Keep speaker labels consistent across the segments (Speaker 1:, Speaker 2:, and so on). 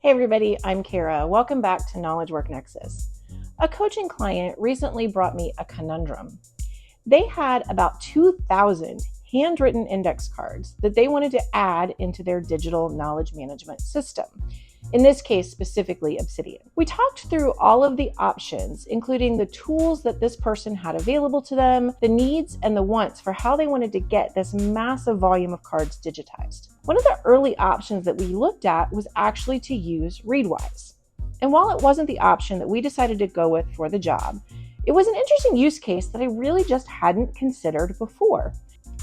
Speaker 1: Hey everybody, I'm Kara. Welcome back to Knowledge Work Nexus. A coaching client recently brought me a conundrum. They had about 2,000 handwritten index cards that they wanted to add into their digital knowledge management system. In this case, specifically Obsidian. We talked through all of the options, including the tools that this person had available to them, the needs and the wants for how they wanted to get this massive volume of cards digitized. One of the early options that we looked at was actually to use Readwise. And while it wasn't the option that we decided to go with for the job, it was an interesting use case that I really just hadn't considered before.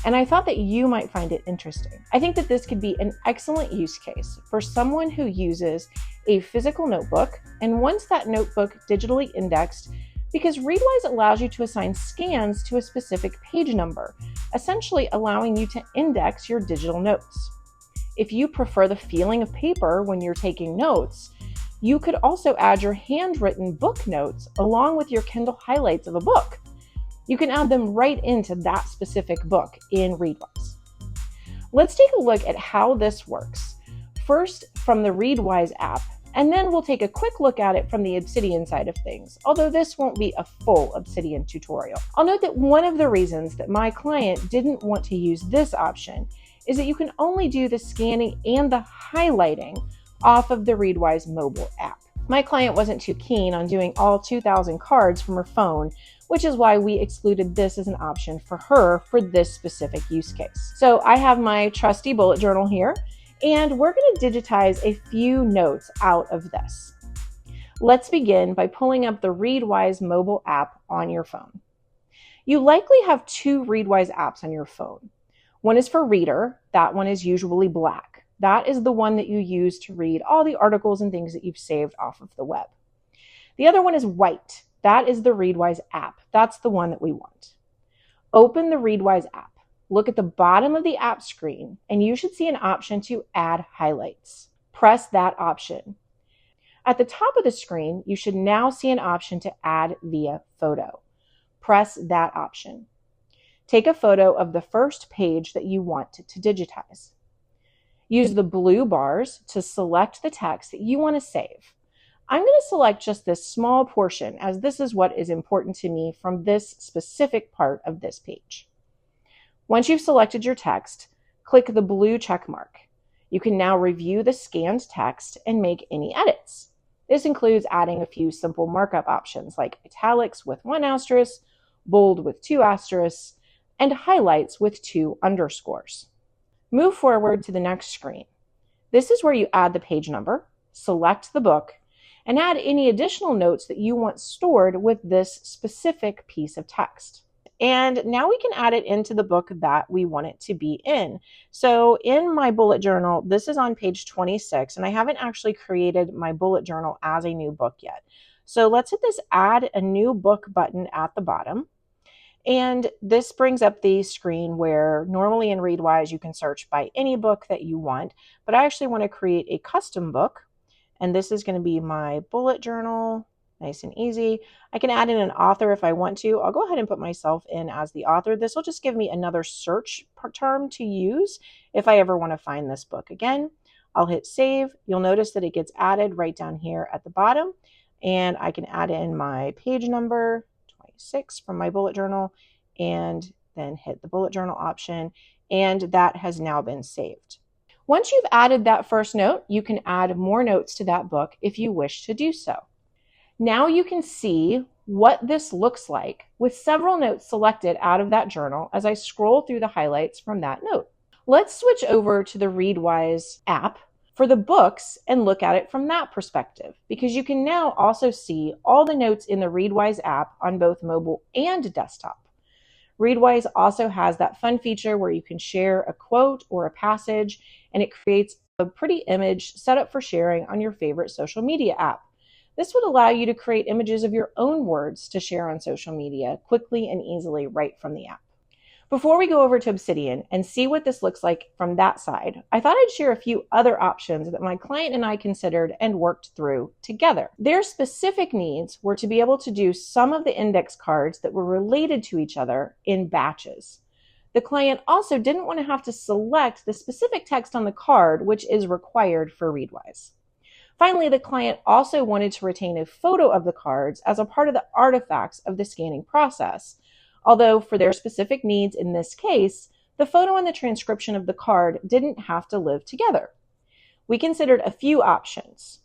Speaker 1: And I thought that you might find it interesting. I think that this could be an excellent use case for someone who uses a physical notebook and wants that notebook digitally indexed, because Readwise allows you to assign scans to a specific page number, essentially allowing you to index your digital notes. If you prefer the feeling of paper when you're taking notes, you could also add your handwritten book notes along with your Kindle highlights of a book. You can add them right into that specific book in Readwise. Let's take a look at how this works. First from the Readwise app, and then we'll take a quick look at it from the Obsidian side of things, although this won't be a full Obsidian tutorial. I'll note that one of the reasons that my client didn't want to use this option is that you can only do the scanning and the highlighting off of the Readwise mobile app. My client wasn't too keen on doing all 2,000 cards from her phone, which is why we excluded this as an option for her for this specific use case. So I have my trusty bullet journal here, and we're going to digitize a few notes out of this. Let's begin by pulling up the Readwise mobile app on your phone. You likely have two Readwise apps on your phone. One is for Reader. That one is usually black. That is the one that you use to read all the articles and things that you've saved off of the web. The other one is white. That is the Readwise app. That's the one that we want. Open the Readwise app. Look at the bottom of the app screen, and you should see an option to add highlights. Press that option. At the top of the screen, you should now see an option to add via photo. Press that option. Take a photo of the first page that you want to digitize. Use the blue bars to select the text that you want to save. I'm going to select just this small portion, as this is what is important to me from this specific part of this page. Once you've selected your text, click the blue check mark. You can now review the scanned text and make any edits. This includes adding a few simple markup options like italics with 1 asterisk, bold with 2 asterisks, and highlights with 2 underscores. Move forward to the next screen. This is where you add the page number, select the book, and add any additional notes that you want stored with this specific piece of text. And now we can add it into the book that we want it to be in. So in my bullet journal, this is on page 26, and I haven't actually created my bullet journal as a new book yet. So let's hit this Add a New Book button at the bottom. And this brings up the screen where normally in Readwise you can search by any book that you want, but I actually want to create a custom book. And this is going to be my bullet journal, nice and easy. I can add in an author if I want to. I'll go ahead and put myself in as the author. This will just give me another search term to use if I ever want to find this book again. I'll hit save. You'll notice that it gets added right down here at the bottom, and I can add in my page number, 26, from my bullet journal, and then hit the bullet journal option, and that has now been saved. Once you've added that first note, you can add more notes to that book if you wish to do so. Now you can see what this looks like with several notes selected out of that journal as I scroll through the highlights from that note. Let's switch over to the Readwise app for the books and look at it from that perspective, because you can now also see all the notes in the Readwise app on both mobile and desktop. Readwise also has that fun feature where you can share a quote or a passage, and it creates a pretty image set up for sharing on your favorite social media app. This would allow you to create images of your own words to share on social media quickly and easily right from the app. Before we go over to Obsidian and see what this looks like from that side, I thought I'd share a few other options that my client and I considered and worked through together. Their specific needs were to be able to do some of the index cards that were related to each other in batches. The client also didn't want to have to select the specific text on the card, which is required for Readwise. Finally, the client also wanted to retain a photo of the cards as a part of the artifacts of the scanning process. Although for their specific needs in this case, the photo and the transcription of the card didn't have to live together. We considered a few options.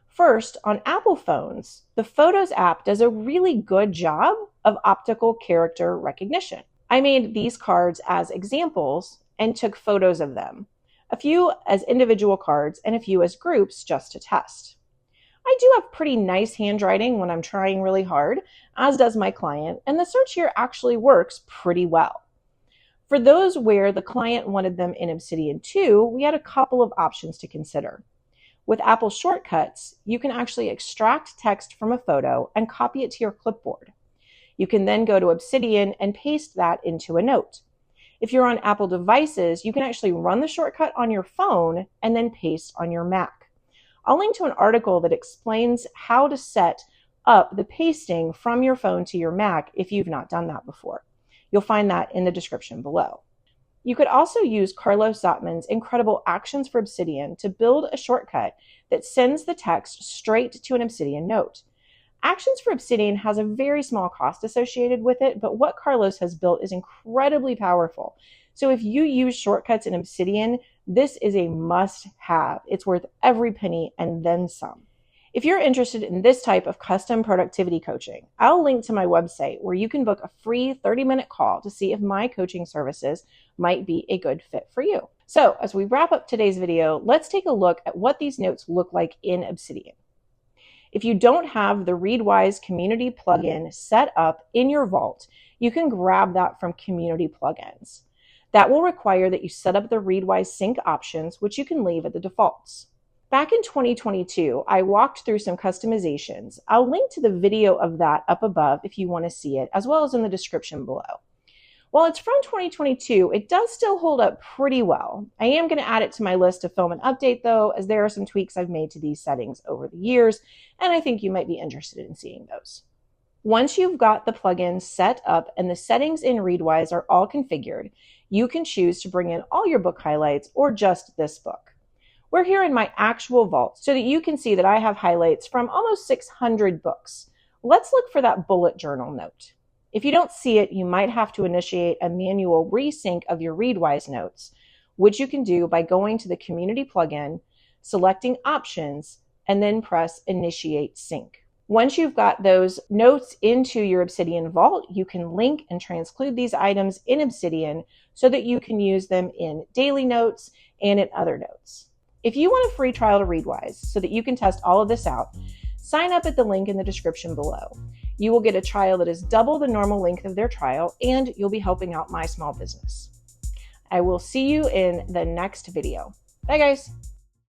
Speaker 1: First, on Apple phones, the Photos app does a really good job of optical character recognition. I made these cards as examples and took photos of them, a few as individual cards and a few as groups just to test. I do have pretty nice handwriting when I'm trying really hard, as does my client, and the search here actually works pretty well. For those where the client wanted them in Obsidian too, we had a couple of options to consider. With Apple Shortcuts, you can actually extract text from a photo and copy it to your clipboard. You can then go to Obsidian and paste that into a note. If you're on Apple devices, you can actually run the shortcut on your phone and then paste on your Mac. I'll link to an article that explains how to set up the pasting from your phone to your Mac if you've not done that before. You'll find that in the description below. You could also use Carlo Zottman's incredible Actions for Obsidian to build a shortcut that sends the text straight to an Obsidian note. Actions for Obsidian has a very small cost associated with it, but what Carlos has built is incredibly powerful. So if you use shortcuts in Obsidian, this is a must-have. It's worth every penny and then some. If you're interested in this type of custom productivity coaching, I'll link to my website where you can book a free 30-minute call to see if my coaching services might be a good fit for you. So as we wrap up today's video, let's take a look at what these notes look like in Obsidian. If you don't have the Readwise community plugin set up in your vault, you can grab that from community plugins. That will require that you set up the Readwise sync options, which you can leave at the defaults. Back in 2022, I walked through some customizations. I'll link to the video of that up above if you want to see it, as well as in the description below. While it's from 2022, it does still hold up pretty well. I am going to add it to my list to film an update though, as there are some tweaks I've made to these settings over the years, and I think you might be interested in seeing those. Once you've got the plugin set up and the settings in Readwise are all configured, you can choose to bring in all your book highlights or just this book. We're here in my actual vault so that you can see that I have highlights from almost 600 books. Let's look for that bullet journal note. If you don't see it, you might have to initiate a manual resync of your Readwise notes, which you can do by going to the community plugin, selecting options, and then press initiate sync. Once you've got those notes into your Obsidian vault, you can link and transclude these items in Obsidian so that you can use them in daily notes and in other notes. If you want a free trial to Readwise so that you can test all of this out, sign up at the link in the description below. You will get a trial that is double the normal length of their trial, and you'll be helping out my small business. I will see you in the next video. Bye, guys.